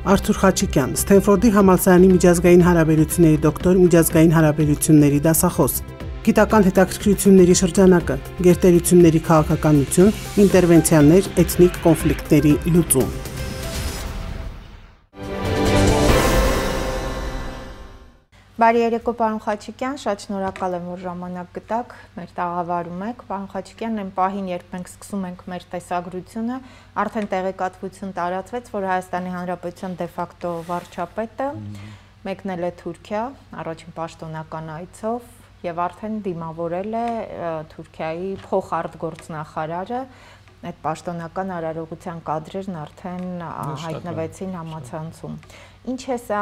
Արթուր Խաչիկյան, Սթենֆորդի համալսարանի միջազգային հարաբերությունների դոկտոր, միջազգային հարաբերությունների դասախոս, գիտական հետաքրքրությունների շրջանակը, գերտերությունների քաղաքականություն, ինտերվենցիաներ, էթնիկ կոնֆլիկտների լուծում։ Բարի երեկո, պարոն Խաչիկյան, շատ շնորհակալ եմ, որ ժամանակ գտաք, մեր տաղավարում եք։ Պարոն Խաչիկյան, այն պահին, երբ մենք սկսում ենք մեր տեսագրությունը, արդեն տեղեկատվություն տարածվեց, որ Հայաստանի Հանրապետության դեֆակտո վարչապետը մեկնել է Թուրքիա, առաջին պաշտոնական այցով, եւ արդեն դիմավորել է Թուրքիայի փոխարտգործնախարարը, այդ պաշտոնական արարողության կադրերն արդեն հայտնվեցին համացանցում։ Ինչ է սա,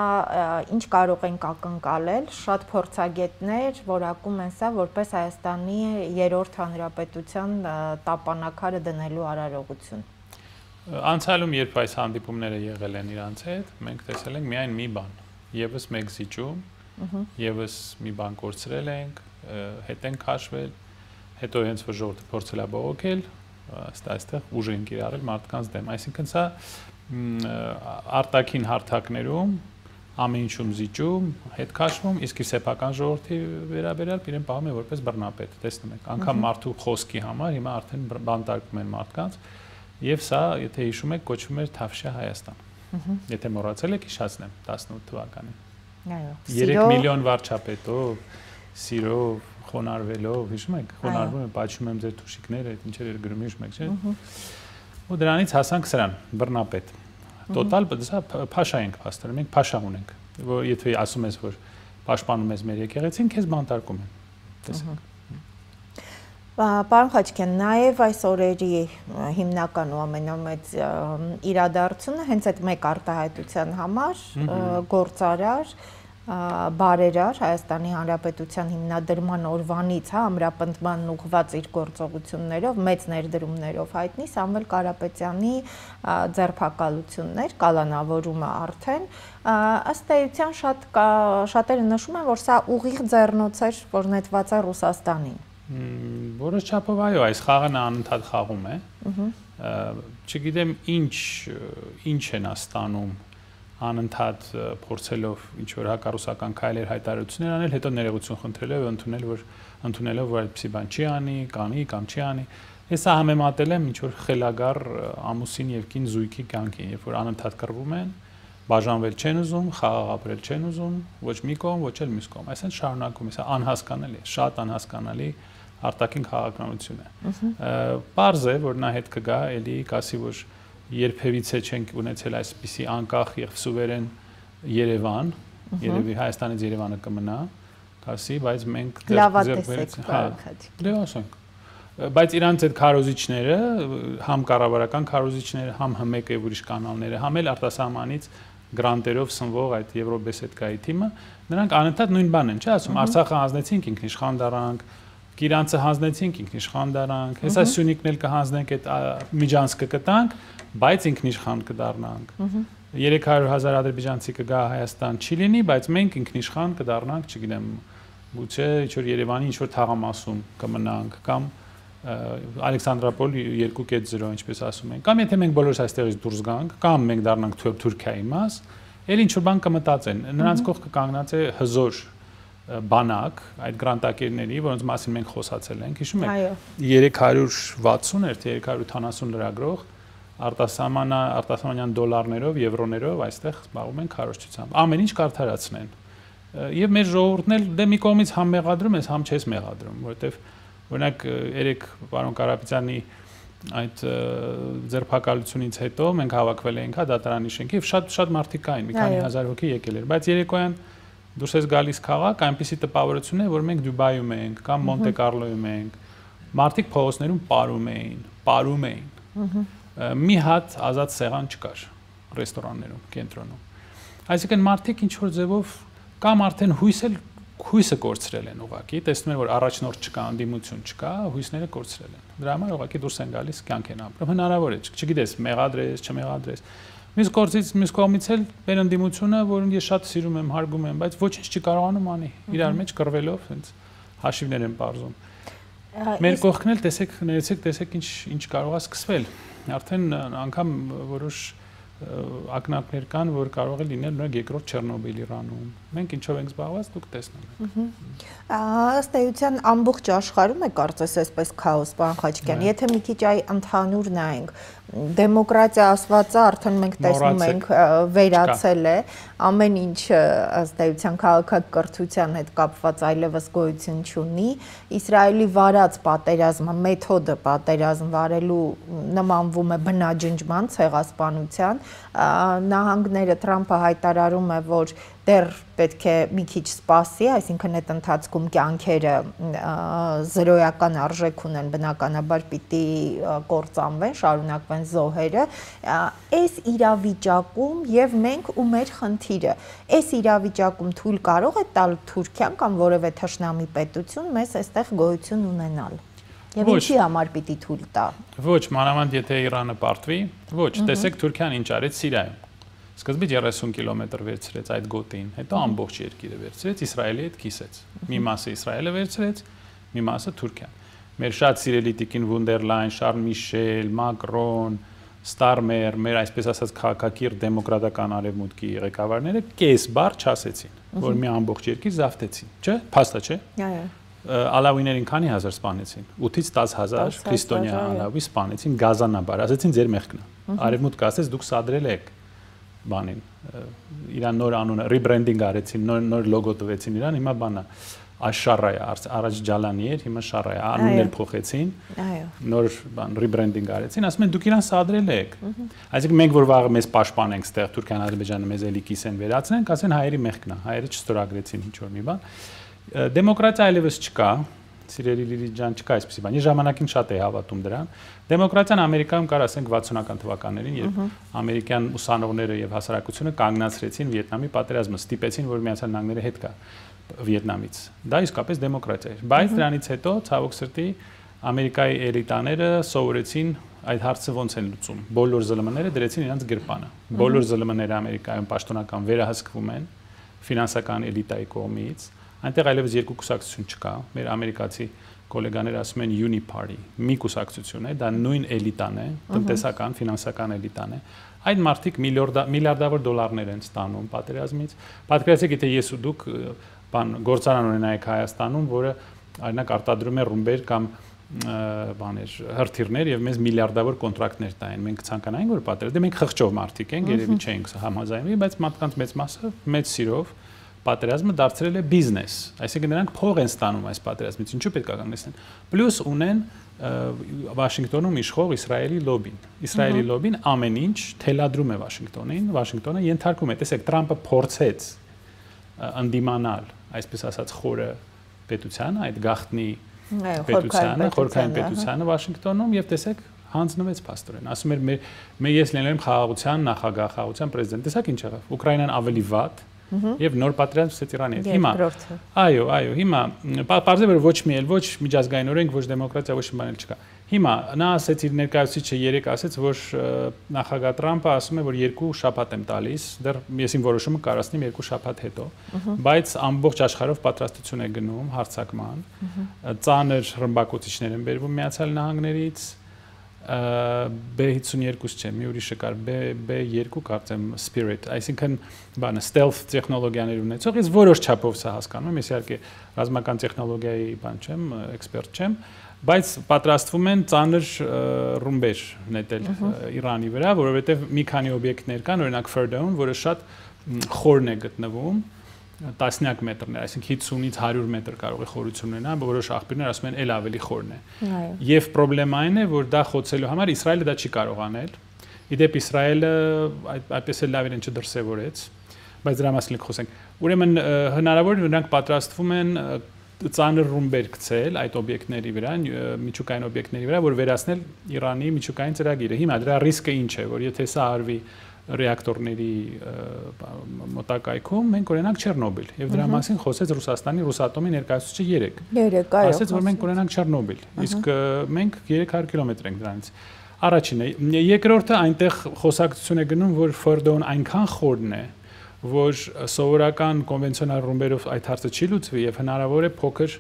ինչ կարող ենք ակնկալել, շատ փորձագետներ որակում են սա որպես Հայաստանի երրորդ հանրապետության տապանակարը դնելու արարողություն։ Անցյալում, երբ այս հանդիպումները եղել են իրանց հետ, մենք տեսել ենք միայն մի բան, եւս մեկ զիջում, եւս մի բան կորցրել ենք, հետ ենք քաշվել, հետո հենց որ ժողովուրդը փորձել է բողոքել, այստեղ ուժ են կիրառել մարդկանց դեմ, այսինքն սա արտաքին հարթակներում ամեն ինչում զիջում, հետ քաշվում, իսկ սեփական ժողովրդի վերաբերյալ իրեն պահում է որպես բռնապետ, տեսնում եք, անգամ մարդու խոսքի համար հիմա արդեն բանտարկում են մարդկանց, եւ սա, եթե հիշում եք, կոչվում էր Թավշյա Հայաստան։ Եթե մոռացել եք, հիշացնեմ 18 թվականին։ Այո։ 3 միլիոն վարչապետով, սիրով, խոնարհվելով, հիշում եք, խոնարհվում եմ, պատժում եմ ձեր թուշիկները, այդ ինչեր էր գրում, հիշում եք, չէ՞։ Ու դրանից հասանք սրան, բռնապետ։ Տոտալ սա փաշա ենք փաստորեն, մենք փաշա ունենք, որ եթե ասում ես, որ պաշտպանում ես մեր եկեղեցին, քեզ բանտարկում են։ Տեսեք։ Պարոն Խաչիկյան, նաև այս օրերի հիմնական ու ամենամեծ իրադարձությունը հենց այդ մեկ արտահայտության համար գործարար բարերար Հայաստանի Հանրապետության հիմնադրման օրվանից ամրապնդման ուղղված իր գործողություններով, մեծ ներդրումներով հայտնի Սամվել Կարապետյանի ձերբակալություններ, կալանավորումը արդեն, ըստ էության շատերը նշում են, որ սա ուղիղ ձեռնոց էր, որ նետված է Ռուսաստանին։ Որոշ չափով այո, այս խաղը նա անընդհատ խաղում է։ Չգիտեմ ինչ են ստանում անընդհատ փորձելով ինչ որ հակառուսական քայլեր հայտարարություններ անել, հետո ներողություն խնդրելով ընդունելով որ այդպիսի բան չի անի, կանի կամ չի անի։ Ես սա համեմատել եմ ինչ որ խելագար ամուսին եւ կին զույգի կյանքին, երբ որ անընդհատ կռվում են, բաժանվել չեն ուզում, խաղաղ ապրել չեն ուզում, ոչ մի կողմ, ոչ էլ մյուս կողմ։ Այսինքն շարունակում է, սա անհասկանալի է, շատ անհասկանալի արտաքին քաղաքականություն է։ Պարզ է, որ նա հետ կգա, էլի կասի, որ երբևիցե չենք ունեցել այսպիսի անկախ եւ սուվերեն Երևան, երևի Հայաստանից Երևանը կմնա, կասի, բայց մենք բայց իրանց այդ քարոզիչները, համ կառավարական քարոզիչները, համ հմեկ եւ ուրիշ կանալները, համ էլ արտասահմանից գրանտերով սնվող այդ Եվրոբեսեդկայի թիմը, նրանք անընդհատ նույն բանն են, չէ՞ ասում, Արցախը հանձնեցինք ինքնիշխան դարանք, Կիրանցը հանձնեցինք ինքնիշխան դարանք, հեսա Սյունիքն էլ կհանձնենք այդ Միջանցքը կտանք, բայց ինքնիշխան կդառնանք։ 300,000 ադրբեջանցի կգա Հայաստան չի լինի, բայց մենք ինքնիշխան կդառնանք, չգիտեմ, գուցե ինչ-որ Երևանի ինչ-որ թաղամասում կմնանք կամ Ալեքսանդրապոլ 2.0, ինչպես ասում են, կամ եթե մենք բոլորս այստեղից դուրս գանք, կամ մենք դառնանք Թուրքիայի մաս, էլ ինչ-որ բան կմտածեն։ Նրանց կողքը կանգնած է հզոր բանակ այդ գրանտակերների, որոնց մասին մենք խոսացել ենք, հիշում եք 360 թե 370 լրագրող արտասահմանյան դոլարներով, եվրոներով այստեղ զբաղվում են քարոզչությամբ։ Ամեն ինչ կարդարացնեն։ Եվ մեր ժողովուրդն էլ դե մի կողմից համ մեղադրում ես, համ չես մեղադրում, որովհետև օրինակ երեք պարոն Կարապետյանի այդ ձերբակալությունից հետո մենք հավաքվել էինք դատարանի շենքի եւ շատ մարդիկ կային, մի քանի հազար հոգի եկել էր, բայց երեկոյան դուրս ես գալիս քաղաք, այնպիսի տպավորություն է, որ մենք Դուբայում ենք կամ Մոնտե Կարլոյում ենք, մարդիկ փողոցներում պարում էին։ Մի հատ ազատ սեղան չկար ռեստորաններում, կենտրոնում։ Այսինքն մարդիկ ինչ որ ձևով կամ արդեն հույսը կորցրել են ուղակի, տեսնում են որ առաջնորդ չկա, անդիմություն չկա, հույսները կորցրել են։ Դրա համար ուղակի դուրս են գալիս, կյանք են ապրում, հնարավոր է, չգիտես, մեղադրես, չմեղադրես։ Մյուս կողմից էլ մեր անդիմությունը, որին ես շատ սիրում եմ, հարգում եմ, բայց ոչինչ չի կարողանում անի, իրար մեջ կռվելով, հենց հաշիվներ են պարզում։ Մեր կողքն էլ տեսեք ինչ կարող է սկսվել։ Արդեն անգամ որոշ ակնարկներ կան, որ կարող է լինել նույն երկրորդ Չեռնոբիլի Իրանում։ Մենք ինչով ենք զբաղված, դուք տեսնում եք։ Ըստ էության ամբողջ աշխարհում է կարծես այսպես քաոս, պարոն Խաչիկյան։ Եթե մի քիչ այ ընդհանուր նայենք, դեմոկրատիա ասվածը արդեն մենք տեսնում ենք վերացել է, ամեն ինչ ըստ էության քաղաքակրթության հետ կապված այլևս գոյություն չունի, Իսրայելի վարած պատերազմը, մեթոդը պատերազմ վարելու նմանվում է բնաջնջման, ցեղասպանության, նահանգները Թրամփը հայտարարում է, որ դեռ պետք է մի քիչ սպասի, այսինքն այդ ընթացքում կյանքերը զրոյական արժեք ունեն, բնականաբար պիտի կործանվեն, շարունակվեն զոհերը, այս իրավիճակում եւ մենք ու մեր խնդիրը, այս իրավիճակում թույլ կարող է տալ Թուրքիան կամ որևէ թշնամի պետություն մեզ այստեղ գոյություն ունենալ։ Եվ ինչի համար պիտի թույլ տա։ Ոչ, մանավանդ եթե Իրանը պարտվի, ոչ, տեսեք Թուրքիան ինչ արեց Սիրիայում։ Սկզբից 30 կիլոմետր վերցրեց այդ գոտին, հետո ամբողջ երկիրը վերցրեց, Իսրայելի հետ կիսեց։ Մի մասը Իսրայելը վերցրեց, մի մասը Թուրքիան։ Մեր շատ սիրելի տիկին Վոն դեր Լայն, Շարլ Միշել, Մակրոն, Ստարմեր, մեր այսպես ասած քաղաքակիր դեմոկրատական արևմուտքի ղեկավարները կես բառ չասեցին, որ մի ամբողջ երկիր զավթեցին, չէ՞, փաստա չէ։ Այո։ Ալավիներին քանի հազար սպանեցին 8-ից 10,000 քրիստոնյա ալավի սպանեցին գազանաբար, ասեցին ձեր մեղքն է։ Արևմուտքը ասեց դուք սադրել եք բանին իրան նոր անունը ռիբրենդինգ արեցին, նոր լոգո տվեցին իրան, հիմա բանա Աշարայա, առաջ Ջալանի էր, հիմա Շարայա, անուններ փոխեցին, նոր բան ռիբրենդինգ արեցին, ասում են դուք իրան սադրել եք։ Այսինքն մենք որ վաղը մեզ պաշտպանենք ստեղ Թուրքիան, Ադրբեջանը մեզ էլի կիսեն վերացնենք, ասեն հայերի մեղքն է, հայերը չստորագրեցին ինչ որ մի բան։ Դեմոկրատիա այլևս չկա, սիրելի Լիլիթ ջան, չկա այսպեսի բան։ Ես ժամանակին շատ էի հավատում դրան։ Դեմոկրատիան Ամերիկայում կար, ասենք 60-ական թվականներին, երբ ամերիկյան ուսանողները եւ հասարակությունը կանգնացրեցին Վիետնամի պատերազմը, ստիպեցին, որ Միացյալ Նահանգները հետ գա Վիետնամից։ Դա իսկապես դեմոկրատիա էր։ Բայց դրանից հետո ցավոք սրտի Ամերիկայի էլիտաները սովորեցին այդ հարցը ոնց են լուծում։ Բոլոր ԶԼՄ-ները դրեցին իրենց գրպանը։ Բոլոր ԶԼՄ-ները Ամերիկայում պաշտոնական վերահսկվում են ֆինանսական էլիտայի կողմից։ Այնտեղ այլևս երկու կուսակցություն չկա։ Մեր ամերիկացի գոլեգաները ասում են Uniparty, մի կուսակցություն է, դա նույն էլիտան է, տնտեսական, ֆինանսական էլիտան է։ Այդ մարդիկ միլիարդավոր դոլարներ են ստանում պատերազմից։ Պատկերացրեք, եթե ես ու դուք բան գործարան ունենայիք Հայաստանում, որը օրինակ արտադրում է ռումբեր կամ բաներ, հրթիռներ եւ մեզ միլիարդավոր կոնտրակտներ տային։ Մենք ցանկանայինք որ պատերազմ, դե մենք խղճով մարդիկ ենք, երևի չենք համաձայնվի, բայց մարդկանց մեծ մասը մեծ սիրով պատերազմը դարձրել է բիզնես, այսինքն նրանք փող են ստանում այս պատերազմից, ինչու պետք է կանգնեցնեն։ Պլյուս ունեն Վաշինգտոնում իշխող Իսրայելի լոբին։ Իսրայելի լոբին ամեն ինչ թելադրում է Վաշինգտոնին, Վաշինգտոնը ենթարկում է, տեսեք, Թրամփը փորձեց ընդդիմանալ, այսպես ասած, խորը պետության, այդ գաղտնի պետությանը, խորքային պետությանը Վաշինգտոնում եւ տեսեք հանձնվեց փաստորեն։ Ասում էր մեր ես լինել եմ խաղաղության նախագահ, խաղաղության պրեզիդենտ, տեսեք ինչ եղավ։ Ուկրաինան ավելի վատ Եվ նոր պատերազմ սկսեց Իրանի հետ։ Հիմա այո, հիմա պարզե որ ոչ մի էլ ոչ միջազգային օրենք, ոչ դեմոկրատիա, ոչ մի բան էլ չկա։ Հիմա նա ասեց իր ներկայացուցիչը երեք ասեց, որ նախագահ Թրամփը ասում է, որ 2 շաբաթ եմ տալիս, դեռ ես իմ որոշումը կարասնեմ 2 շաբաթ հետո, բայց ամբողջ աշխարհով պատրաստություն է գնում հարձակման, ծանր ռմբակոծիչներ են բերվում Միացյալ Նահանգներից, B52 չէ, մի ուրիշը կար, B2 կարծեմ Spirit, այսինքն բանը stealth տեխնոլոգիաներ ունեցող, ես որոշ չափով սա հասկանում եմ, ես իհարկե ռազմական տեխնոլոգիայի բան չեմ, էքսպերտ չեմ, բայց պատրաստվում են ծանր ռումբեր նետել Իրանի վրա, որովհետև մի քանի օբյեկտներ կան, օրինակ Fordown, որը շատ խորն է գտնվում, տասնյակ մետրներ, այսինքն 50-ից 100 մետր կարող է խորություն ունենալ, որոշ աղբյուրներ ասում են էլ ավելի խորն է։ Եվ խնդրեմն է, որ դա խոցելու համար Իսրայելը դա չի կարող անել։ Իդեպ Իսրայելը այդպես էլ լավ իրեն չդրսևորեց, բայց դրա մասին խոսենք։ Ուրեմն հնարավոր է նրանք պատրաստվում են ծանր ռումբեր գցել այդ օբյեկտների վրա, միջուկային օբյեկտների վրա, որ վերացնել Իրանի միջուկային ծրագիրը։ Հիմա դրա ռիսկը ինչ է, որ եթե սա արվի ռեակտորների մոտակայքում մենք ունենանք Չեռնոբիլ եւ դրա մասին խոսեց Ռուսաստանի Ռուսատոմի ներկայացուցիչը 3 ասեց որ մենք ունենանք Չեռնոբիլ իսկ մենք 300 կիլոմետր ենք դրանից առաջինը երկրորդը այնտեղ խոսակցություն է գնում որ Fordown այնքան խորն է որ սովորական կոնվենցիոնալ ռումբերով այդ հարցը չի լուծվի եւ հնարավոր է փոքր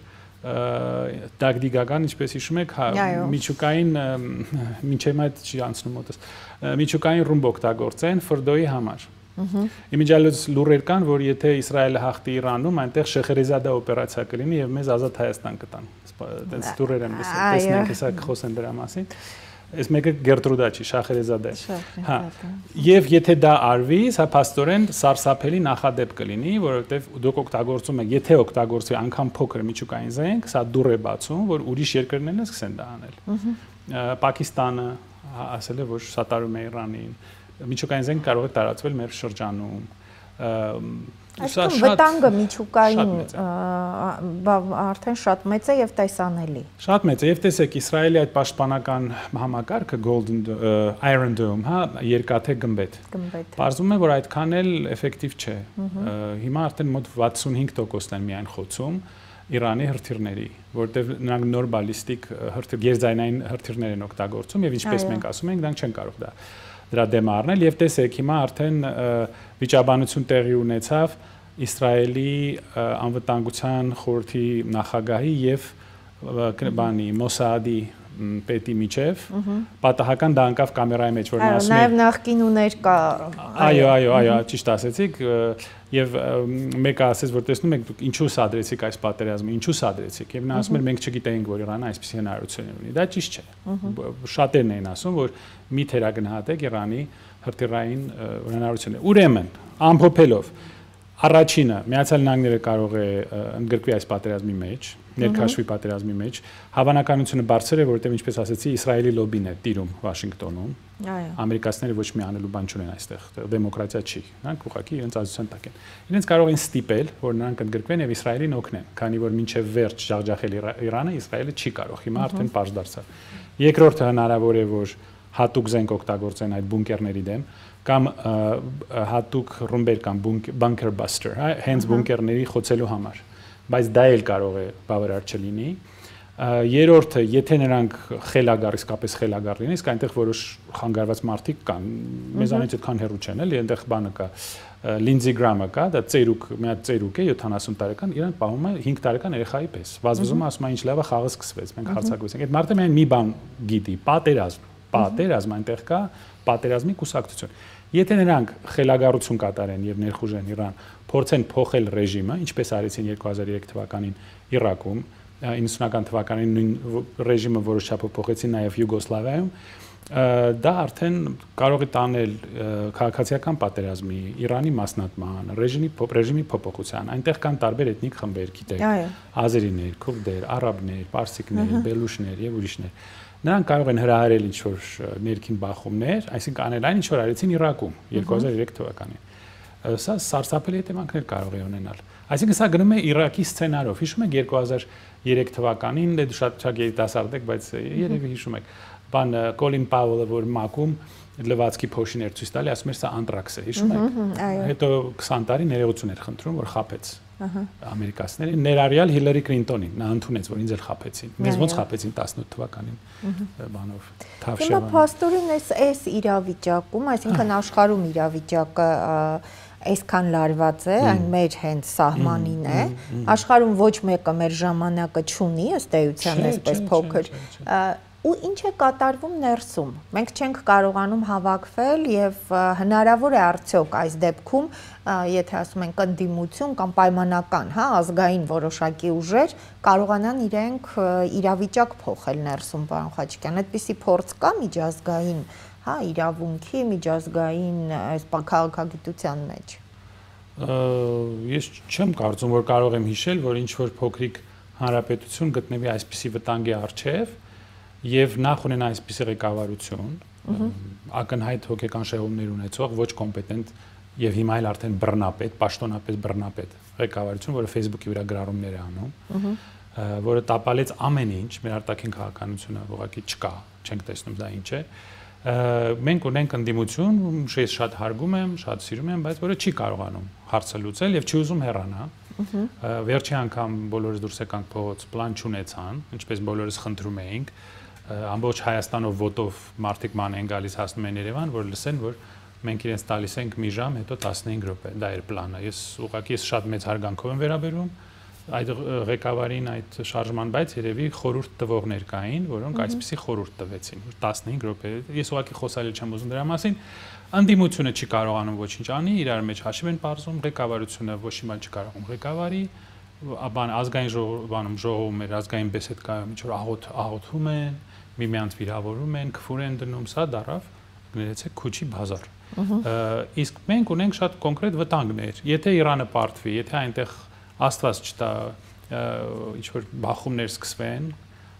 դագդիգական, ինչպես հիշում եք, միջուկային մինչև այդ չի անցնում մոտս։ Միջուկային ռումբ օգտագործեն ֆրդոյի համար։ Իմիջիալոց լուրեր կան, որ եթե Իսրայելը հաղթի Իրանում, այնտեղ Շեխերեզադա օպերացիա կլինի եւ մեզ ազատ Հայաստան կտան։ Այդպես լուրեր են լսել, տեսնենք հեսա խոսեն դրա մասին։ Այս մեկը Գերտրուդա չի, Շախերեզադա է։ Հա։ Եվ եթե դա արվի, սա փաստորեն սարսափելի նախադեպ կլինի, որովհետև դուք օգտագործում եք, եթե օգտագործվի անգամ փոքր միջուկային զենք, սա դուռ է բացում, որ ուրիշ երկրներն էլ սկսեն դա անել։ Պակիստանը ասել է, որ սատարում է Իրանին։ Միջուկային զենք կարող է տարածվել մեր շրջանում։ Այսինքն վտանգը միջուկային արդեն շատ մեծ է եւ տեսանելի։ Շատ մեծ է եւ տեսեք Իսրայելի այդ պաշտպանական համակարգը Iron Dome, հա, երկաթե գմբեթ։ Պարզվում է, որ այդքան էլ էֆեկտիվ չէ։ Հիմա արդեն մոտ 65%-ն են միայն խոցում Իրանի հրթիռների, որտեղ նրանք նոր բալիստիկ գերձայնային հրթիռներ են օգտագործում եւ ինչպես մենք ասում ենք, դրանք չեն կարող դրա դեմ առնել եւ տեսեք հիմա արդեն վիճաբանություն տեղի ունեցավ Իսրայելի անվտանգության խորհրդի նախագահի եւ Մոսադի պետի միջև պատահական դա անկավ կամերայի մեջ որ նա ասում է նաև նախկին ու ներկա այո ճիշտ ասեցիք եւ մեկը ասեց որ տեսնում եք դուք ինչու սադրեցիք այս պատերազմը ինչու սադրեցիք եւ նա ասում էր մենք չգիտեինք որ Իրանը այսպիսի հնարավորություն ունի դա ճիշտ չէ շատերն են ասում որ մի թերագնահատեք Իրանի հրթիռային հնարավորությունը ուրեմն ամփոփելով Առաջինը Միացյալ Նահանգները կարող է ընդգրկվի այս պատերազմի մեջ, ներքաշվի պատերազմի մեջ, հավանականությունը բարձր է, որովհետև ինչպես ասեցի, Իսրայելի լոբին է տիրում Վաշինգտոնում։ Ամերիկացիները ոչ մի անելու բան չունեն այստեղ, դեմոկրատիա չի, նրանք ուղղակի իրենց ազդեցության տակ են։ Իրենց կարող են ստիպել, որ նրանք ընդգրկվեն եւ Իսրայելին օգնեն, քանի որ մինչեւ վերջ ջախջախել Իրանը, Իսրայելը չի կարող, հիմա արդեն պարզ դարձավ։ Երկրորդը հնարավոր է, որ հատուկ զենք օգտագործեն այդ բունկերների դեմ կամ հատուկ ռումբեր կամ bunker buster, հենց բունկերների խոցելու համար, բայց դա էլ կարող է բավարար չլինի։ Երրորդը, եթե նրանք խելագար, իսկապես խելագար լինեն, իսկ այնտեղ որոշ խանգարված մարդիկ կան, մեզանից այդքան հեռու չեն, էլի, այնտեղ բանը կա, Lindsey Graham-ը կա, դա ծերուկ, մի հատ ծերուկ է 70 տարեկան, իրան պահում է 5 տարեկան երեխայի պես։ Վազվզում է, ասում է, ինչ լավ է, խաղը սկսվեց, մենք հարձակվեցինք։ Այդ մարդը միայն մի բան գիտի, պատերազմ այնտեղ կա, պատերազմի կուսակցություն։ Եթե նրանք խելագարություն կատարեն եւ ներխուժեն Իրան, փորձեն փոխել ռեժիմը, ինչպես արեցին 2003 թվականին Իրաքում, 90-ական թվականին նույն ռեժիմը որոշ չափով փոխեցին նաեւ Յուգոսլավիայում, դա արդեն կարող է տանել քաղաքացիական պատերազմի, Իրանի մասնատման, ռեժիմի փոփոխության։ Այնտեղ կան տարբեր էթնիկ խմբեր, գիտեք, ազերիներ, քուրդեր, արաբներ, պարսիկներ, բելուշներ եւ ուրիշներ։ Նրանք կարող են հրահարել ինչ-որ ներքին բախումներ, այսինքն անել այն, ինչ որ արեցին Իրաքում 2003 թվականին։ Սա սարսափելի հետևանքներ կարող է ունենալ։ Այսինքն սա գնում է Իրաքի սցենարով։ Հիշում եք 2003 թվականին, դե շատ երիտասարդ եք, բայց երևի հիշում եք, բան Կոլին Պավելը, որ ՄԱԿ-ում լվացքի փոշիներ ցույց տալի, ասում էր սա անտրաքս է, հիշում եք։ Հետո 20 տարի ներողություն էր խնդրում, որ խաբեց ամերիկացիներին, ներառյալ Հիլարի Քլինտոնին, նա ընդունեց, որ ինձ էլ խաբեցին։ Մեզ ոնց խաբեցին 18 թվականին բանով, Թավշևանով։ Հիմա փաստորեն այս իրավիճակում, այսինքն աշխարհում իրավիճակը այսքան լարված է, այն մեր հենց սահմանին է։ Աշխարհում ոչ մեկը մեր ժամանակը չունի, ըստ էության, այսպես փոքր ու ինչ է կատարվում ներսում։ Մենք չենք կարողանում հավաքվել եւ հնարավոր է արդյոք այս դեպքում, եթե ասում ենք ընդդիմություն կամ պայմանական, հա, ազգային որոշակի ուժեր կարողանան իրենք իրավիճակ փոխել ներսում, պարոն Խաչիկյան, այդպիսի փորձ կա միջազգային, հա, իրավունքի, միջազգային այս քաղաքագիտության մեջ։ Ես չեմ կարծում, որ կարող եմ հիշել, որ ինչ որ փոքրիկ հանրապետություն գտնվի այսպիսի վտանգի առջև եւ նախ ունենա այսպիսի ղեկավարություն, ակնհայտ հոգեկան շեղումներ ունեցող, ոչ կոմպետենտ եւ հիմա էլ արդեն բռնապետ, պաշտոնապես բռնապետ ղեկավարություն, որը Facebook-ի վրա գրառումներ է անում, որը տապալեց ամեն ինչ, մեր արտաքին քաղաքականությունը ուղղակի չկա, չենք տեսնում դա ինչ է։ Մենք ունենք ընդդիմություն, ես շատ հարգում եմ, շատ սիրում եմ, բայց որը չի կարողանում հարցը լուծել եւ չի ուզում հեռանա։ Վերջի անգամ բոլորս դուրս եկանք փողոց, պլան չունեցան, ինչպես բոլորս խնդրում էինք, ամբողջ Հայաստանով ոտով մարդիկ ման են գալիս հասնում են Երևան, որ լսեն, որ մենք իրենց տալիս ենք մի ժամ, հետո 15 րոպե, դա էր պլանը։ Ես ուղղակի շատ մեծ հարգանքով եմ վերաբերում այդ ղեկավարին այդ շարժման բայց երևի խորհուրդ տվողներ կային, որոնք այսպեսի խորհուրդ տվեցին 15 րոպե։ Ես ուղղակի խոսալ չեմ ուզում դրա մասին։ Անդիմությունը չի կարողանում ոչինչ անի, իրար մեջ հաշիվ են պարզում, ղեկավարությունը ոչ մի բան չի կարողանում ղեկավարի, բան ազգային ժողովում էր, ազգային բեսեդկայում ինչ որ աղոթում են, միմյանց վիրավորում են, քֆուր են դնում, սա դարավ գներեցեք քուչի բազար։ Իսկ մենք ունենք շատ կոնկրետ վտանգներ։ Եթե Իրանը պարտվի, եթե այնտեղ Աստված չտա ինչ որ բախումներ սկսվեն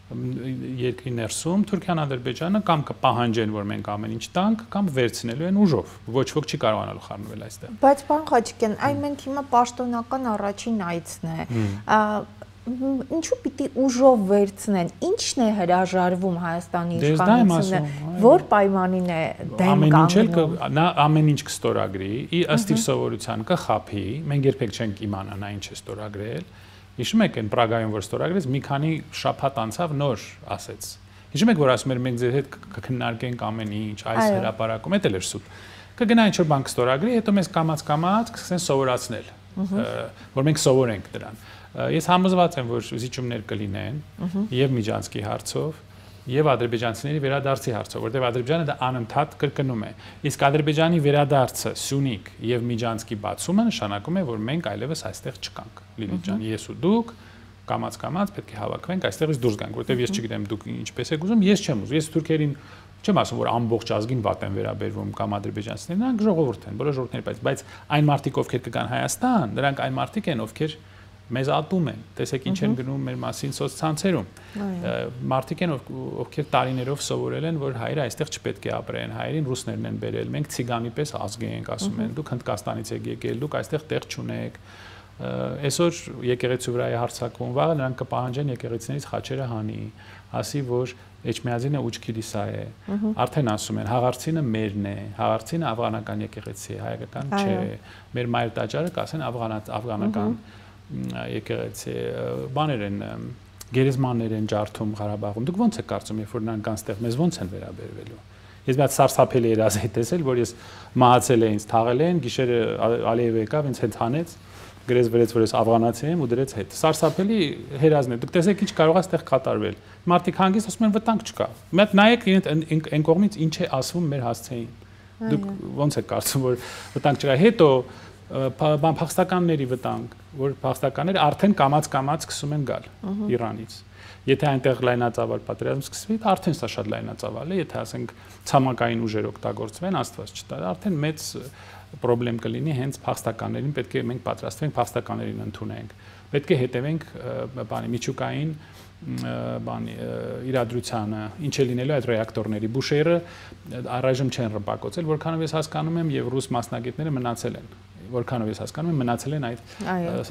երկրի ներսում, Թուրքիան, Ադրբեջանը կամ կպահանջեն, որ մենք ամեն ինչ տանք, կամ վերցնելու են ուժով։ Ոչ ոք չի կարողանալու խառնվել այստեղ։ Բայց պարոն Խաչիկյան, այն մենք հիմա պաշտոնական առաջին այցն է։ Ինչու պիտի ուժով վերցնեն։ Ինչն է հրաժարվում Հայաստանի իշխանությունը, որ պայմանին է դեմ կանգնում։ Նա ամեն ինչ կստորագրի, ըստ իր սովորության կխափի, մենք երբեք չենք իմանա նա ինչ է ստորագրել։ Հիշում եք այն Պրագայում որ ստորագրեց, մի քանի շաբաթ անցավ նոր ասեց։ Հիշում եք որ ասում էր մենք ձեր հետ կքննարկենք ամեն ինչ, այս հրապարակում, դա էլ էր սուտ։ Կգնա ինչ որ բան կստորագրի, հետո մեզ կամաց կսկսեն սովորացնել, որ մենք սովորենք դրան։ Ես համոզված եմ, որ զիջումներ կլինեն եւ Միջանցքի հարցով, եւ ադրբեջանցիների վերադարձի հարցով, որտեղ Ադրբեջանը դա անընդհատ կրկնում է։ Իսկ Ադրբեջանի վերադարձը, Սյունիք եւ Միջանցքի բացումը նշանակում է, որ մենք այլևս այստեղ չկանք։ Լիլիթ ջան, ես ու դուք կամաց պետք է հավաքվենք, այստեղից դուրս գանք, որտեղ ես չգիտեմ դուք ինչպես եք ուզում, ես չեմ ուզում։ Ես թուրքերին չեմ ասում, որ ամբողջ ազգին վատ են վերաբերվում կամ ադրբեջանցիներին, նրանք ժողովուրդ են, բոլոր ժողովուրդները, բայց այն մարդիկ, ովքեր կգան Հայաստան, նրանք այն մարդիկ են, ովքեր մեզ ատում են, տեսեք ինչ են գնում մեր մասին սոցցանցերում։ Մարդիկ են, ովքեր տարիներով սովորել են, որ հայերը այստեղ չպետք է ապրեն, հայերին ռուսներն են բերել, մենք ցիգանի պես ազգ ենք, ասում են, դուք Հնդկաստանից եք եկել, դուք այստեղ տեղ չունեք։ Այսօր եկեղեցու վրա է հարձակվում, վաղը նրանք կպահանջեն եկեղեցիներից խաչերը հանի, ասի, որ Էջմիածինը ուչքիլիսա է։ Արդեն ասում են, Հաղարցինը մերն է, Հաղարցինը աֆղանական եկեղեցի է, հայկական չէ։ Մեր մայր տաճարը կասեն աֆղանական եկեղեցի, բաներ են, գերեզմաններ են ջարդում Ղարաբաղում։ Դուք ո՞նց եք կարծում, երբ որ նրանք անստեղ մեզ ո՞նց են վերաբերվելու։ Ես մի հատ սարսափելի երազի տեսել, որ ես մահացել եմ, ինձ թաղել են, գիշերը Ալիևը եկավ, ինձ հետ հանեց, գրեց վրեց, որ ես աֆղանացի եմ ու դրեց հետ։ Սարսափելի երազն է։ Դուք տեսեք ինչ կարող է այստեղ կատարվել։ Մարդիկ հանգիստ ասում են վտանգ չկա։ Մի հատ նայեք այն կողմից ինչ է ասվում մեր հասցեին։ Դուք ո՞նց եք կարծում, որ վտանգ չկա։ Հետո փախստականների վտանգ, որ փախստականները արդեն կամաց սկսում են գալ Իրանից։ Եթե այնտեղ լայնածավալ պատերազմ սկսվի, արդեն սա շատ լայնածավալ է, եթե ասենք ցամաքային ուժեր օգտագործվեն, Աստված չտա, արդեն մեծ պրոբլեմ կլինի հենց փախստականներին, պետք է մենք պատրաստվենք փախստականներին ընդունենք։ Պետք է հետևենք բանի միջուկային բանի իրադրությանը, ինչ է լինելու այդ ռեակտորների։ Բուշերը առայժմ չեն ռմբակոծել, որքանով ես հասկանում եմ, եւ ռուս մասնագետները մնացել են, որքանով ես հասկանում եմ, մնացել են այդ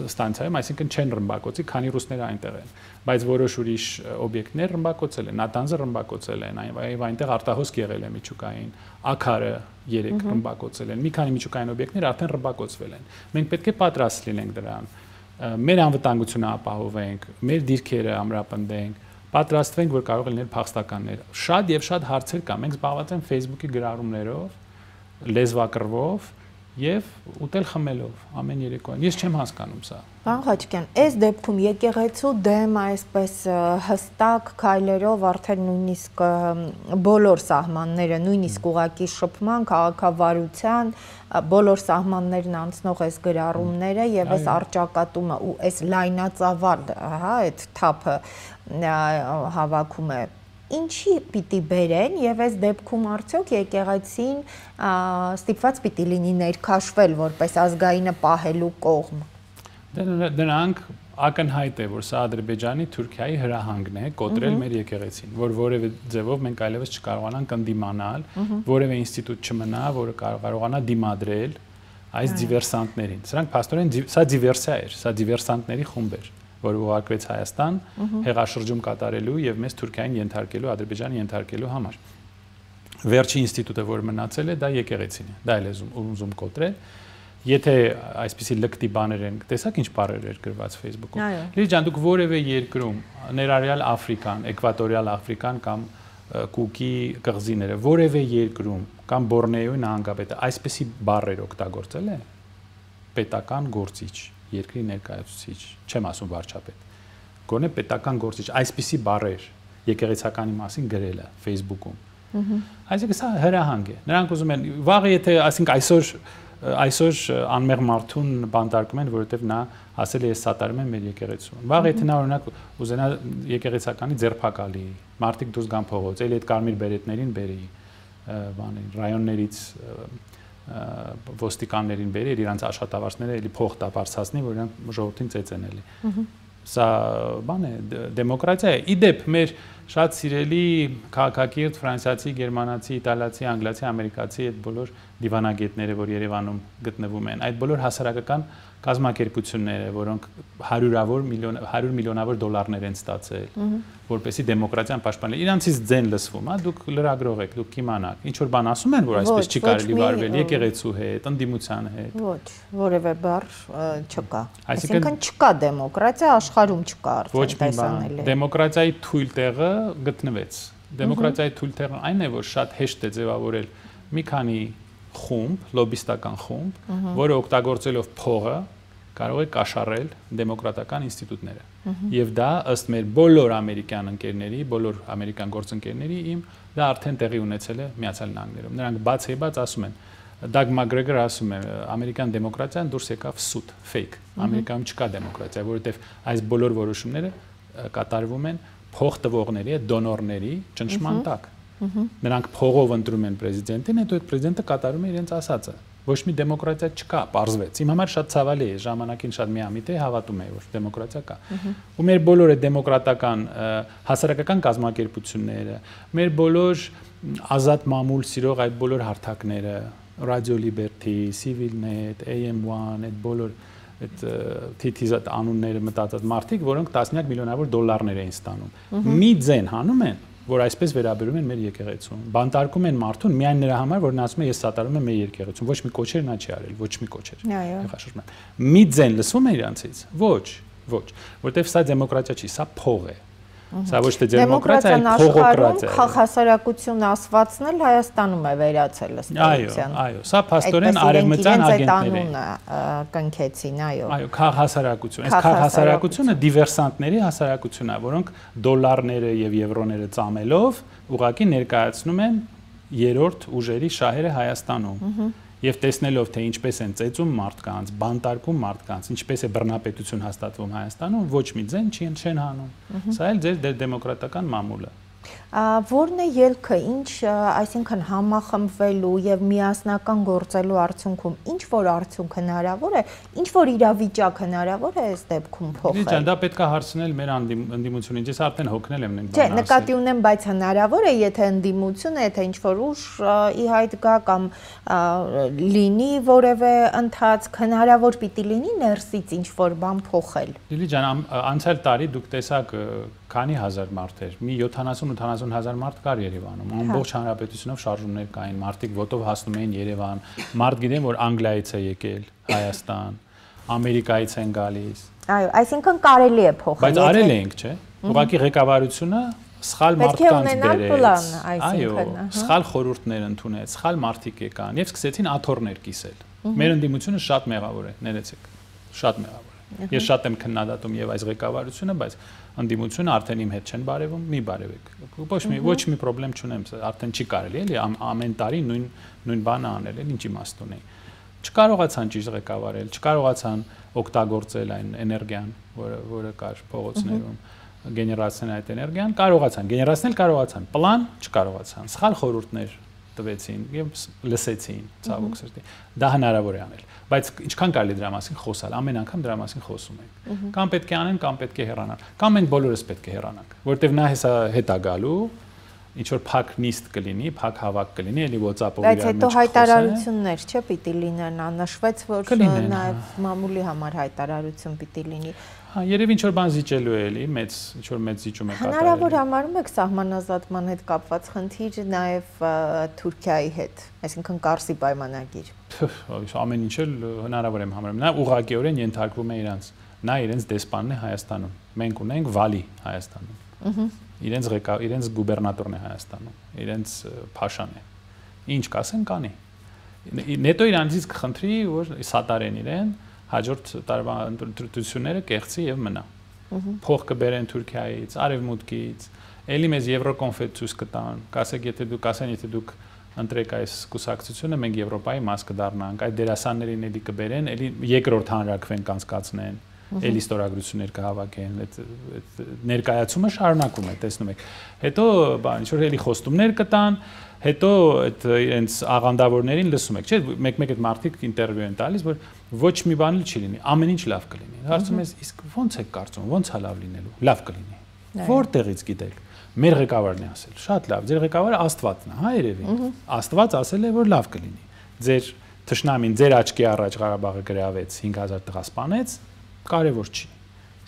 ստանցիայում, այսինքն չեն ռմբակոծի, քանի ռուսները այնտեղ են, բայց որոշ ուրիշ օբյեկտներ ռմբակոծել են, Նատանզը ռմբակոծել են, եւ այնտեղ արտահոսք եղել է միջուկային, Աքարը 3 ռմբակոծել են, մի քանի միջուկային օբյեկտներ արդեն ռմբակոծվել են։ Մենք պետք է պատրաստ լինենք դրան, մեր անվտանգությունը ապահովենք, մեր դիրքերը ամրապնդենք, պատրաստվենք, որ կարող է լինել փախստականներ։ Շատ եւ շատ հարցեր կա, մենք զբաղված ենք Facebook-ի գրառումներով, լեզվակռվով եւ ուտել խմելով ամեն երեկոյան։ Ես չեմ հասկանում սա։ Պարոն Խաչիկյան, այս դեպքում եկեղեցու դեմ այսպես հստակ քայլերով արդեն նույնիսկ բոլոր սահմանները, նույնիսկ ուղակի շփման, քաղաքավարության բոլոր սահմաններն անցնող այս գրառումները եւ այս արճակատումը ու այս լայնածավալ, հա, այդ թափը հավաքում է ինչի պիտի բերեն եւ այս դեպքում արդյոք եկեղեցին ստիպված պիտի լինի ներքաշվել որպես ազգայինը պահելու կողմ։ Դրանք ակնհայտ է, որ սա Ադրբեջանի Թուրքիայի հրահանգն է կոտրել մեր եկեղեցին, որ որևէ ձևով մենք այլևս չկարողանանք ընդդիմանալ, որևէ ինստիտուտ չմնա, որը կարողանա դիմադրել այս դիվերսանտներին։ Սրանք փաստորեն սա դիվերսիա էր, սա դիվերսանտների խումբ էր, որ ուղարկվեց Հայաստան հեղաշրջում կատարելու եւ մեզ Թուրքիային ենթարկելու, Ադրբեջանը ենթարկելու համար։ Վերջի ինստիտուտը, որ մնացել է, դա եկեղեցին է, դա էլ է ուզում կոտրել։ Եթե այսպիսի լկտի բաներ են, տեսակ ինչ բառեր էր գրված Facebook-ում։ Լիլիթ ջան, դուք որևէ երկրում, ներառյալ Աֆրիկան, Էկվատորիալ Աֆրիկան կամ Կուկի կղզիները, որևէ երկրում կամ Բորնեոյի նահանգապետը այսպիսի բառեր օգտագործել է պետական գործիչ։ երկրի ներկայացուցիչ, չեմ ասում վարչապետ, գոնե պետական գործիչ, այսպիսի բառեր եկեղեցականի մասին գրելը Facebook-ում։ Այսինքն սա հրահանգ է։ Նրանք ուզում են վաղը եթե այսինքն այսօր անմեղ մարդուն բանտարկում են, որովհետև նա ասել է ես սատարում եմ մեր եկեղեցուն։ Վաղ եթե նա օրինակ ուզենա եկեղեցականի ձերբակալի, մարդիկ դուրս գան փողոց, էլի այդ կարմիր բերետներին բերի, բանի ռայոններից ոստիկաններին բերի, իրանց աշխատավարձները էլի փող տապարցածնի, որ իրանք ժողովրդին ծեծեն էլի։ Սա բան է, դեմոկրատիա է։ Իդեպ մեր շատ սիրելի քաղաքակիրթ ֆրանսիացի, գերմանացի, իտալացի, անգլացի, ամերիկացի այդ բոլոր դիվանագետները, որ Երևանում գտնվում են, այդ բոլոր հասարակական կազմակերպությունները, որոնք 100 միլիոնավոր դոլարներ են ստացել, որպեսզի դեմոկրատիան պաշտպանել։ Իրանցից ձեն լսվում, հա, դուք լրագրող եք, դուք կիմանաք։ Ինչ որ բան ասում են, որ այսպես չի կարելի վարվել եկեղեցու հետ, ընդդիմության հետ։ Ոչ, որևէ բառ չկա։ Այսինքն չկա դեմոկրատիա, աշխարհում չկա արդեն տեսանելի։ Դեմոկրատիայի թույլ տեղը գտնվեց։ Դեմոկրատիայի թույլ տեղը այն է, որ շատ հեշտ է ձևավորել մի քանի խումբ, լոբիստական խումբ, որը օգտագործելով փողը կարող է կաշառել դեմոկրատական ինստիտուտները։ Եվ դա ըստ մեր բոլոր ամերիկյան ընկերների, բոլոր ամերիկյան գործընկերների դա արդեն տեղի ունեցել է Միացյալ Նահանգներում։ Նրանք բացեբաց ասում են, Դագ Մակգրեգորը ասում է, ամերիկյան դեմոկրատիան դուրս եկավ սուտ, fake։ Ամերիկայում չկա դեմոկրատիա, որովհետև այս բոլոր որոշումները կատարվում են փող տվողների, դոնորների ճնշման տակ։ Նրանք փողով ընտրում են պրեզիդենտին, հետո այդ պրեզիդենտը կատարում է իրենց ասածը։ Ոչ մի դեմոկրատիա չկա, պարզվեց։ Իմ համար շատ ցավալի է, ժամանակին շատ միամիտ է, հավատում եմ, որ դեմոկրատիա կա։ Ու մեր բոլոր այդ դեմոկրատական հասարակական կազմակերպությունները, մեր բոլոր ազատ մամուլ սիրող այդ բոլոր հարթակները, Radio Liberty, CivilNet, AM1, այդ բոլոր այդ թիթիզատ անունները մտածած մարդիկ, որոնք տասնյակ միլիոնավոր դոլարներ էին ստանում։ Մի ձեն հանում են, որ այսպես վերաբերում են մեր եկեղեցուն։ Բանտարկում են մարդուն միայն նրա համար, որ նա ասում է ես սատարում եմ մեր եկեղեցուն։ Ոչ մի կոչեր նա չի արել, ոչ մի կոչեր։ Այո։ Մի ձեն լսվում է իրանցից։ Ոչ, որտեվ սա դեմոկրատիա չի, սա փող է։ Սա ոչ թե դեմոկրատիա, այլ փողոկրատիա է։ Հասարակությունը ասվածն էլ Հայաստանում է վերացել ըստ էության։ Այո, սա փաստորեն արևմտյան ագենտները կնքեցին, այո։ Այո, քաղաքասարակություն։ Այս քաղաքասարակությունը դիվերսանտների հասարակությունն է, որոնք դոլարները եւ եվրոները ծամելով ուղղակի ներկայացնում են երրորդ ուժերի շահերը Հայաստանում։ Եվ տեսնելով թե ինչպես են ծեծում մարդկանց, բանտարկում մարդկանց, ինչպես է բռնապետություն հաստատվում Հայաստանում, ոչ մի ձեն չեն հանում։ Սա էլ ձեր դեմոկրատական մամուլը։ Որն է ելքը, ինչ, այսինքն համախմբվելու եւ միասնական գործելու արդյունքում ինչ որ արդյունք հնարավոր է, ինչ որ իրավիճակ հնարավոր է այս դեպքում փոխել։ Ջան, դա պետք է հարցնել մեր ընդդիմությունին, ես արդեն հոգնել եմ նույն բանը։ Չէ, նկատի ունեմ, բայց հնարավոր է, եթե ընդդիմությունը, եթե ինչ որ ուժ ի հայտ գա կամ լինի որևէ ընթացք, հնարավոր պիտի լինի ներսից ինչ որ բան փոխել։ Լիլի ջան, անցյալ տարի դուք տեսաք քանի հազար մարդ էր, մի 70-80 հազար մարդ կար Երևանում, ամբողջ հանրապետությունով շարժումներ կային, մարդիկ ոտով հասնում էին Երևան, մարդ գիտեն, որ Անգլիայից է եկել, Հայաստան, Ամերիկայից են գալիս։ Այո, այսինքն կարելի է փոխել։ Բայց արել ենք, չէ՞։ Ուղղակի ղեկավարությունը սխալ մարդկանց բերեց։ Այո, սխալ խորհուրդներ ընդունեց, սխալ մարդիկ եկան եւ սկսեցին աթոռներ կիսել։ Մեր ընդդիմությունը շատ մեղավոր է, ներեցեք, շատ մեղավոր է։ Ես շատ եմ քննադատում եւ այս ղեկավարությունը, բայց ընդդիմությունը արդեն իմ հետ չեն բարևում, մի բարևեք։ Ոչ մի խնդրեմ չունեմ, արդեն չի կարելի էլի ամեն տարի նույն բանը անել, էլ ինչ իմաստ ունի։ Չկարողացան ճիշտ ղեկավարել, չկարողացան օգտագործել այն էներգիան, որը կար փողոցներում, գեներացնել այդ էներգիան, կարողացան, պլան չկարողացան, սխալ խորհուրդներ տվեցին եւ լսեցին, ցավոք սրտի։ Դա հնարավոր է անել, բայց ինչքան կարելի դրա մասին խոսալ, ամեն անգամ դրա մասին խոսում ենք։ Կամ պետք է անեն, կամ պետք է հեռանան, կամ մենք բոլորս պետք է հեռանանք, որովհետեւ նա հեսա հետ է գալու, ինչ որ փակ նիստ կլինի, փակ հավաք կլինի, էլի WhatsApp-ով իրար մեջ։ Բայց հետո հայտարարություններ չէ պիտի լինեն, նշվեց, որ նաեւ մամուլի համար հայտարարություն պիտի լինի։ Հա, երևի ինչ որ բան զիջելու է էլի, ինչ որ մեծ զիջում է կատարել։ Հնարավոր համարում եք սահմանազատման հետ կապված խնդիր նաեւ Թուրքիայի հետ, այսինքն Կարսի պայմանագիր։ Ամեն ինչ էլ հնարավոր եմ համարում։ Նա ուղղակիորեն ենթարկվում է իրանց։ Նա իրենց դեսպանն է Հայաստանում։ Մենք ունենք վալի Հայաստանում։ Իրենց գուբերնատորն է Հայաստանում, իրենց փաշան է։ Ինչ կասեն կանի։ Նետո իրանցից կխնդրի, որ սատարեն իրեն, հաջորդ տարվա ընտրությունները կեղծի եւ մնա։ Փող կբերեն Թուրքիայից, Արևմուտքից, ելի մեզ Եվրոկոնֆետ ցույց կտան, կասեք եթե դուք ընտրեք այս կուսակցությունը, մենք Եվրոպայի մաս կդառնանք, այդ դերասաններին էլի կբերեն, էլի երկրորդ հանրակրվեն կանցկացնեն, էլի ստորագրություններ կհավաքեն, այդ ներկայացումը շարունակում է, տեսնում եք։ Հետո ինչ որ էլի խոստումներ կտան, հետո այդ իրենց աղանդավորներին լսում եք, չէ՞, մեկ-մեկ այդ մարդիկ ինտերվյու են տալիս, որ ոչ մի բան չի լինի, ամեն ինչ լավ կլինի։ Հարցում ես, իսկ ո՞նց եք կարծում, ո՞նց է լավ լինելու։ Լավ կլինի։ Որտեղից գիտեք։ Մեր ղեկավարն է ասել, շատ լավ, ձեր ղեկավարը Աստվածն է, հա երևի։ Աստված ասել է, որ լավ կլինի։ Ձեր թշնամին ձեր աչքի առաջ Ղարաբաղը գրավեց, 5000 տղա սպանեց, կարևոր չի։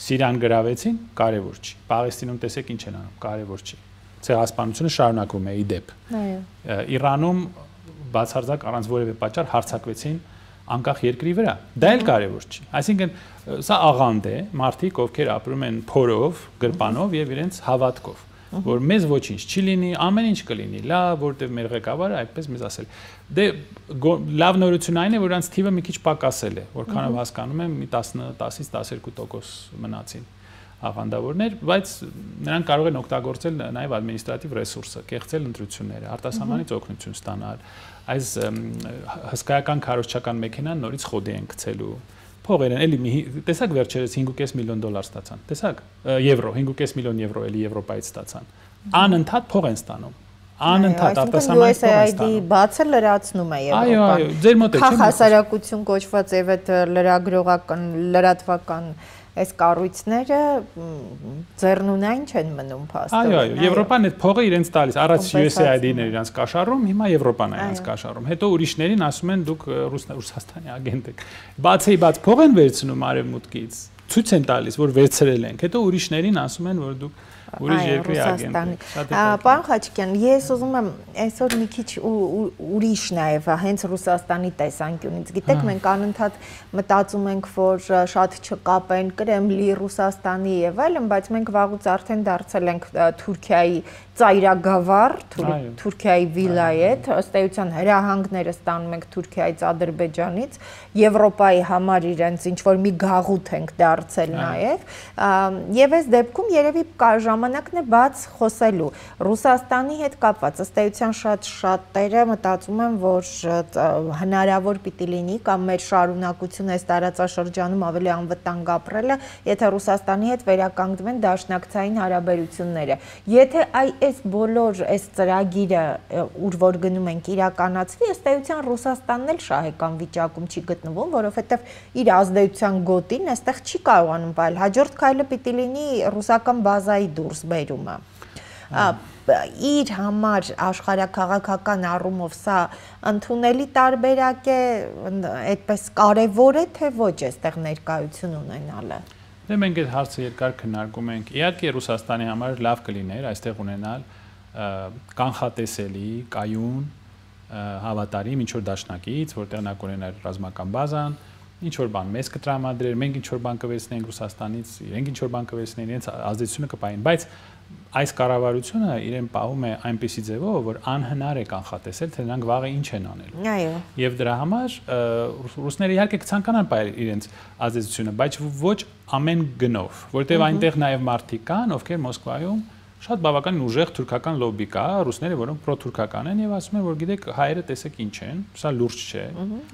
Սիրիան գրավեցին, կարևոր չի։ Պաղեստինում տեսեք ինչ են անում, կարևոր չի։ Ցեղասպանությունը շարունակվում է ի դեպ։ Այո։ Իրանում բացարձակ առանց որևէ պատճառ հարձակվեցին անկախ երկրի վրա։ Դա էլ կարևոր չի։ Այսինքն սա աղանդ է, մարդիկ ովքեր ապրում են փորով, գրպանով եւ իրենց հավատքով, որ մեզ ոչինչ չի լինի, ամեն ինչ կլինի լավ, որտեղ մեր ղեկավարը այդպես մեզ ասել։ Դե լավ նորություն այն է, որ նրանց թիվը մի քիչ պակասել է, որքանով հասկանում եմ, մի 10-ից 12% մնացին աղանդավորներ, բայց նրանք կարող են օգտագործել նաև ադմինիստրատիվ ռեսուրսը, կեղծել ընտրությունները, արտասահմանից օգնություն ստանալ, այս հսկայական քարոզչական մեքենան նորից խոդի են գցելու, փողեր են, էլի տեսակ վերջերս 5.5 միլիոն դոլար ստացան, տեսակ, եվրո, 5.5 միլիոն եվրո էլի Եվրոպայից ստացան, անընդհատ փող են ստանում, անընդհատ արտասահմանից փող են ստանում, բացը լրացնում է Եվրոպան, այո, ձեր մոտ է, քաղաքասարակություն կոչված եւ այդ լրագրողական, լրատվական այս կառույցները ձեռնունայն չեն մնում փաստորեն։ Այո, Եվրոպան այդ փողը իրենց տալիս, առաջ USAID-ն էր իրենց կաշառում, հիմա Եվրոպան է իրենց կաշառում։ Հետո ուրիշներին ասում են դուք Ռուսաստանի ագենտ եք։ Բացի փող են վերցնում արևմուտքից, ցույց են տալիս, որ վերցրել ենք։ Հետո ուրիշներին ասում են, որ դուք ուրիշ երկրի ագենտ եք։ Պարոն Խաչիկյան, ես ուզում եմ այսօր մի քիչ ուրիշ նաև հենց Ռուսաստանի տեսանկյունից։ Գիտեք, մենք անընդհատ մտածում ենք, որ շատ չկապեն Կրեմլի, Ռուսաստանի եւ այլն, բայց մենք վաղուց արդեն դարձել ենք Թուրքիայի ծայրագավառ, Թուրքիայի վիլայեթ, ըստ էության հրահանգները ստանում ենք Թուրքիայից, Ադրբեջանից, Եվրոպայի համար իրենց ինչ որ մի գաղութ ենք դարձել նաև, եւ այս դեպքում երևի ժամանակն է բաց խոսելու Ռուսաստանի հետ կապված, ըստ էության շատերը մտածում են, որ հնարավոր պիտի լինի կամ մեր շարունակությունը այս տարածաշրջանում ավելի անվտանգ ապրելը, եթե Ռուսաստանի հետ վերականգնվեն դաշնակցային հարաբերությունները։ Եթե այս բոլոր այս ծրագիրը ուր որ գնում ենք իրականացվի, ըստ էության Ռուսաստանն էլ շահեկան վիճակում չի գտնվում, որովհետև իր ազդեցության գոտին այստեղ չի կարողանում պայել։ Հաջորդ քայլը պիտի լինի ռուսական բազայի դուրս բերումը։ Իր համար աշխարհաքաղաքական առումով սա ընդունելի տարբերակ է, այդպես կարևոր է, թե ոչ այստեղ ներկայություն ունենալը։ Դե մենք այդ հարցը երկար քննարկում ենք։ Իհարկե Ռուսաստանի համար լավ կլիներ այստեղ ունենալ կանխատեսելի, կայուն, հավատարիմ ինչ որ դաշնակից, որտեղ նա կունենար ռազմական բազան, ինչ որ բան մեզ կտրամադրեր, մենք ինչ որ բան կվերցնենք Ռուսաստանից, իրենք ինչ որ բան կվերցնեն, իրենց ազդեցությունը կպային, բայց այս կառավարությունը իրեն պահում է այնպիսի ձևով, որ անհնար է կանխատեսել, թե նրանք վաղը ինչ են անելու։ Այո։ Եվ դրա համար ռուսները իհարկե կցանկանան պայել իրենց ազդեցությունը, բայց ոչ ամեն գնով, որտեղ այնտեղ նաև մարդիկ կան, ովքեր Մոսկվայում շատ բավականին ուժեղ թուրքական լոբի կա, ռուսները, որոնք պրոթուրքական են եւ ասում են, որ գիտեք, հայերը տեսեք ինչ են, սա լուրջ չէ։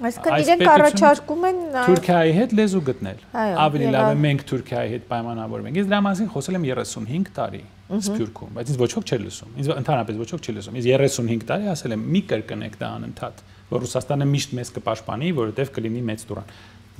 Այսինքն իրենք առաջարկում են Թուրքիայի հետ լեզու գտնել։ Ավելի լավ է մենք Թուրքիայի հետ պայմանավորվենք։ Ես դրա մասին խոսել եմ 35 տարի Սփյուռքում, բայց ինձ ոչ ոք չէր լսում։ Ինձ ընդհանրապես ոչ ոք չի լսում։ Ես 35 տարի ասել եմ՝ մի կրկնեք դա անընդհատ, որ Ռուսաստանը միշտ մեզ կպաշտպանի, որովհետեւ կլինի մեծ տուրան։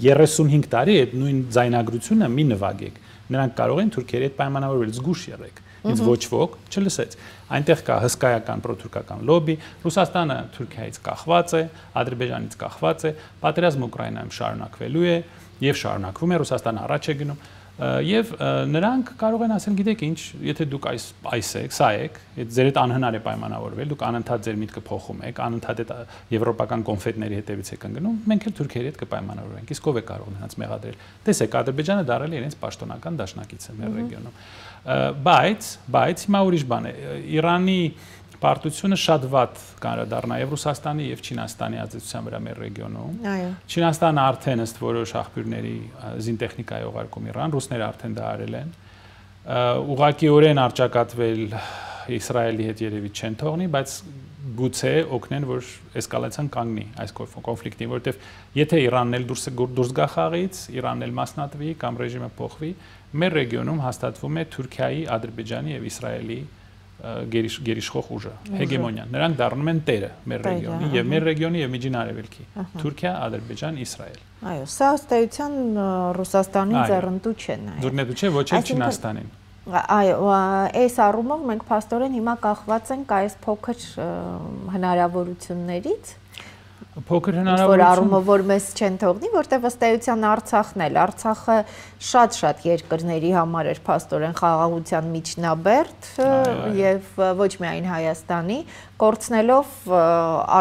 35 տարի այդ նույն ձայնագրությունը մի նվագեք։ Նրանք կարող են Թուրքիայի հետ պայմանավորվել, զգուշ եղեք։ Ինձ ոչ ոք չլսեց։ Այնտեղ կա հսկայական պրոթուրքական լոբի, Ռուսաստանը Թուրքիայից կախված է, Ադրբեջանից կախված է, պատերազմը Ուկրաինայում շարունակվելու է եւ շարունակվում է, Ռուսաստանը առաջ է գնում եւ նրանք կարող են ասել, գիտեք ինչ, եթե դուք այս եք, սա եք, ձեր հետ անհնար է պայմանավորվել, դուք անընդհատ ձեր միտքը փոխում եք, անընդհատ այդ եվրոպական կոնֆետների հետևից եք ընկնում, մենք էլ Թուրքիայի հետ կպայմանավորվենք։ Իսկ ով է կարող նրանց մեղադրել։ Տեսեք, Ադրբեջանը դարել է իրենց պաշտոնական դաշնակիցը մեր ռեգիոնում։ Բայց հիմա ուրիշ բան է։ Իրանի պարտությունը շատ վատ կանրադառնա եւ Ռուսաստանի եւ Չինաստանի ազդեցության վրա մեր ռեգիոնում։ Այո։ Չինաստանը արդեն ըստ որոշ աղբյուրների զինտեխնիկայի ուղարկում Իրան, ռուսները արդեն դա արել են։ Ուղղակիորեն արճակատվել Իսրայելի հետ երևի չեն թողնի, բայց գուցե օգնեն, որ էսկալացիան կանգնի այս կոնֆլիկտին, որովհետև եթե Իրանն էլ դուրս գա խաղից, Իրանն էլ մասնատվի կամ ռեժիմը փոխվի, մեր ռեգիոնում հաստատվում է Թուրքիայի, Ադրբեջանի եւ Իսրայելի գերիշխող ուժը, հեգեմոնիան։ Նրանք դառնում են տերը մեր ռեգիոնի եւ մեր ռեգիոնի եւ Միջին Արևելքի։ Թուրքիա, Ադրբեջան, Իսրայել։ Այո, սա ըստ էության Ռուսաստանի ձեռնտու չէ նայ։ Ձեռնտու չէ, ոչ էլ Չինաստանին։ Այո, այս առումով մենք փաստորեն հիմա կախված ենք այս փոքր հնարավորություններից։ Փոքր հնարավորություն, որ առումով որ մեզ չեն թողնի, որտեղ ըստ էության Արցախն էլ, Արցախը շատ երկրների համար էր փաստորեն խաղաղության միջնաբերդ եւ ոչ միայն Հայաստանի, կորցնելով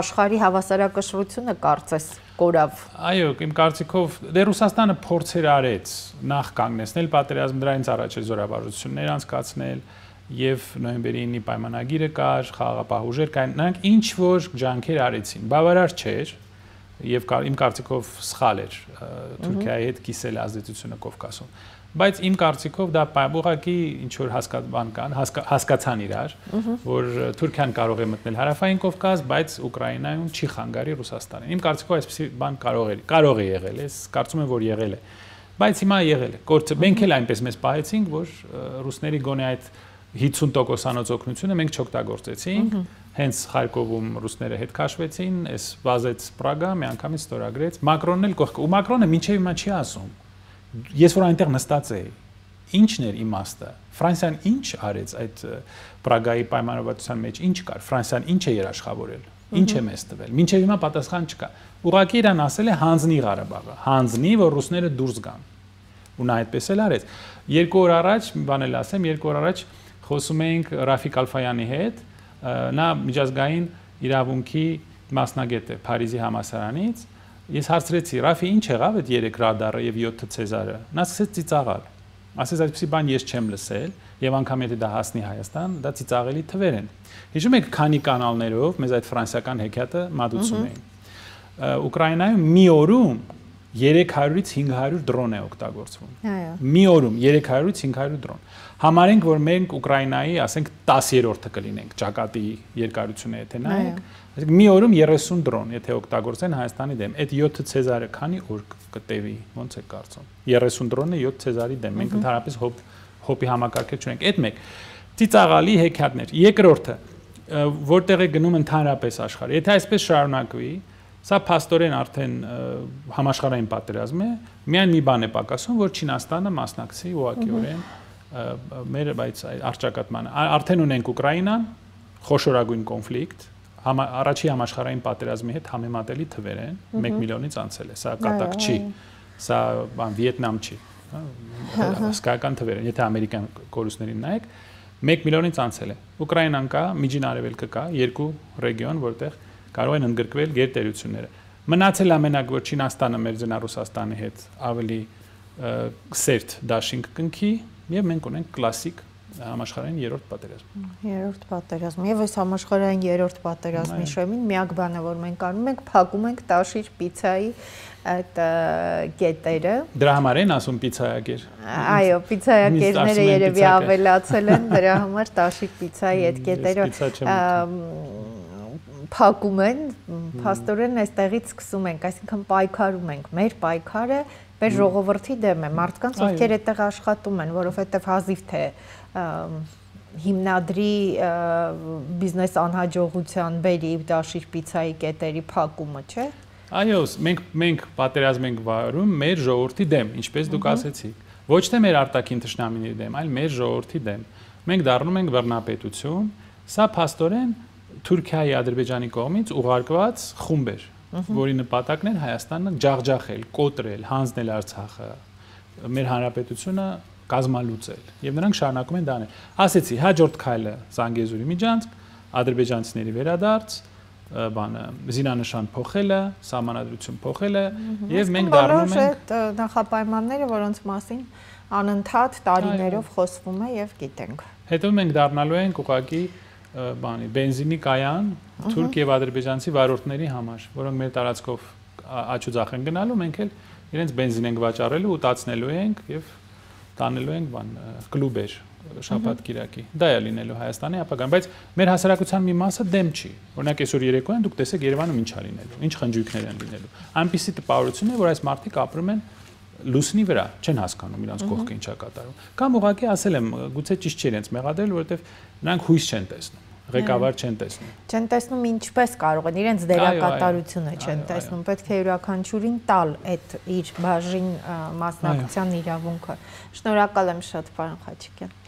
աշխարհի հավասարակշռությունը կարծես կորավ։ Այո, իմ կարծիքով դե Ռուսաստանը փորձեր արեց նախ կանգնեցնել պատերազմը, դրանից առաջ զորավարություններ անցկացնել եւ նոյեմբերի 9-ի պայմանագիրը կար, խաղաղապահ ուժեր կային, նրանք ինչ որ ջանքեր արեցին, բավարար չէր եւ իմ կարծիքով սխալ էր Թուրքիայի հետ կիսել ազդեցությունը Կովկասում, բայց իմ կարծիքով դա ուղղակի ինչ որ հասկացան իրար, որ Թուրքիան կարող է մտնել հարավային Կովկաս, բայց Ուկրաինայում չի խանգարի Ռուսաստանին։ Իմ կարծիքով այսպեսի բան կարող է եղել, ես կարծում եմ որ եղել է, բայց հիմա եղել է։ Մենք էլ այնպես մեզ պահեցինք, որ ռուսների գոնե այդ 50%-անոց օգնությունը մենք չօգտագործեցինք, հենց Խարկովում ռուսները հետ քաշվեցին, այս վազեց Պրագա, միանգամից ստորագրեց, Մակրոնն էլ կողքը, ու Մակրոնը մինչև հիմա չի ասում։ Ես որ այնտեղ նստած էի, ի՞նչն էր իմաստը։ Ֆրանսիան ինչ արեց այդ Պրագայի պայմանավորվածության մեջ, ինչ կար, Ֆրանսիան ինչ է երաշխավորել, ինչ է մեզ տվել։ Մինչև հիմա պատասխան չկա։ Ուղղակի իրան ասել է հանձնի Ղարաբաղը, հանձնի, որ ռուսները դուրս գան։ Ու նա այդպես էլ արեց։ 2 օր առաջ, մի բան էլ ասեմ, 2 օր առաջ խոսում էինք Ռաֆիկ Ալֆայանի հետ, նա միջազգային իրավունքի մասնագետ է Փարիզի համալսարանից։ Ես հարցրեցի, Ռաֆի, ինչ եղավ այդ 3 ռադարը եւ 7 ցեզարը։ Նա սկսեց ծիծաղալ։ Ասես այսպեսի բան ես չեմ լսել եւ անգամ եթե դա հասնի Հայաստան, դա ծիծաղելի թվեր են։ Հիշում եք քանի կանալներով մեզ այդ ֆրանսիական հեքիաթը մատուցում էին։ Ուկրաինայում մի օրում 300-ից 500 դրոն է օգտագործվում։ Մի օրում 300-ից 500 դրոն։ Համարենք, որ մենք Ուկրաինայի, ասենք 10-րդը կլինենք, ճակատի երկարությունը եթե նայենք, այսինքն մի օրում 30 դրոն, եթե օգտագործեն Հայաստանի դեմ, այդ 7 ցեզարը քանի օր կտևի, ոնց է կարծում։ 30 դրոնը 7 ցեզարի դեմ, մենք ընդհանրապես հոպի համակարգեր չունենք։ Այդ մեկ ծիծաղալի հեքիաթներ։ Երկրորդը, որտեղ է գնում ընդհանրապես աշխարհը։ Եթե այսպես շարունակվի, սա փաստորեն արդեն համաշխարհային պատերազմ է, միայն մի բան է պակասում, որ Չինաստանը մասնակցի ուղղակիորեն մեր բայց արճակատմանը։ Արդեն ունենք Ուկրաինան, խոշորագույն կոնֆլիկտ, առաջի համաշխարհային պատերազմի հետ համեմատելի թվեր են, 1 միլիոնից անցել է, սա կատակ չի, սա Վիետնամ չի, հսկայական թվեր են, եթե ամերիկյան կորուստներին նայեք, 1 միլիոնից անցել է։ Ուկրաինան կա, Միջին Արևելքը կա, 2 ռեգիոն, որտեղ կարող են ընդգրկվել գերտերությունները։ Մնացել ամենակ, որ Չինաստանը մեր ձնա Ռուսաստանի հետ ավելի սերտ դաշինք կնքի եւ մենք ունենք կլասիկ համաշխարհային 3-րդ պատերազմ։ 3-րդ պատերազմ։ Եվ այս համաշխարհային 3-րդ պատերազմի շեմին միակ բանը, որ մենք անում ենք, փակում ենք տաշիր պիցայի այդ կետերը։ Դրա համար են ասում պիցայակեր։ Այո, պիցայակերները երևի ավելացել են, դրա համար տաշիր պիցայի այդ կետերը փակում են, փաստորեն այստեղից սկսում ենք, այսինքն պայքարում ենք, մեր պայքարը մեր ժողովրդի դեմ է, մարդկանց ովքեր այդտեղ աշխատում են, որովհետև հազիվ թե հիմնադրի բիզնես անհաջողության բերի դաշիր պիցայի կետերի փակումը, չէ՞։ Այո, մենք պատերազմ ենք վարում մեր ժողովրդի դեմ, ինչպես դուք ասեցիք, ոչ թե մեր արտաքին թշնամիների դեմ, այլ մեր ժողովրդի դեմ։ Մենք դառնում ենք բռնապետություն, սա փաստորեն Թուրքիայի, Ադրբեջանի կողմից ուղարկված խումբ էր, որի նպատակն էր Հայաստանը ջախջախել, կոտրել, հանձնել Արցախը, մեր հանրապետությունը կազմալուծել, եւ նրանք շարունակում են դա անել։ Ասեցի, հաջորդ քայլը Զանգեզուրի միջանցք, ադրբեջանցիների վերադարձ, բանը զինանշան փոխելը, սահմանադրություն փոխելը, եւ մենք դառնում ենք նախապայմանները, որոնց մասին անընդհատ տարիներով խոսվում է եւ գիտենք։ Հետո մենք դառնալու ենք ուղղակի բանի բենզինի կայան թուրք եւ ադրբեջանցի վարորդների համար, որոնք մեր տարածքով աչուձախ են գնալու, մենք էլ իրենց բենզին ենք վաճառելու, ուտացնելու ենք եւ տանելու ենք բան կլուբեր շաբաթ-կիրակի։ Դա է լինելու Հայաստանի ապագան, բայց մեր հասարակության մի մասը դեմ չի։ Օրինակ այսօր երեկոյան դուք տեսեք Երևանում ինչ է լինելու, ինչ խնջույքներ են լինելու։ Այնպիսի տպավորություն է, որ այս մարդիկ ապրում են լուսնի վրա, չեն հասկանում իրանց կողքը ինչա կատարում։ Կամ ուղղակի ասել եմ, գուցե ճիշտ չի իրենց մեղադրել, որովհետեւ նրանք հույս չեն տեսնում, ղեկավար չեն տեսնում։ Չեն տեսնում ինչպես կարող են, իրենց դերակատարությունը չեն տեսնում, պետք է յուրաքանչյուրին տալ այդ իր բաժին մասնակցության իրավունքը։ Շնորհակալ եմ շատ, պարոն Խաչիկյան։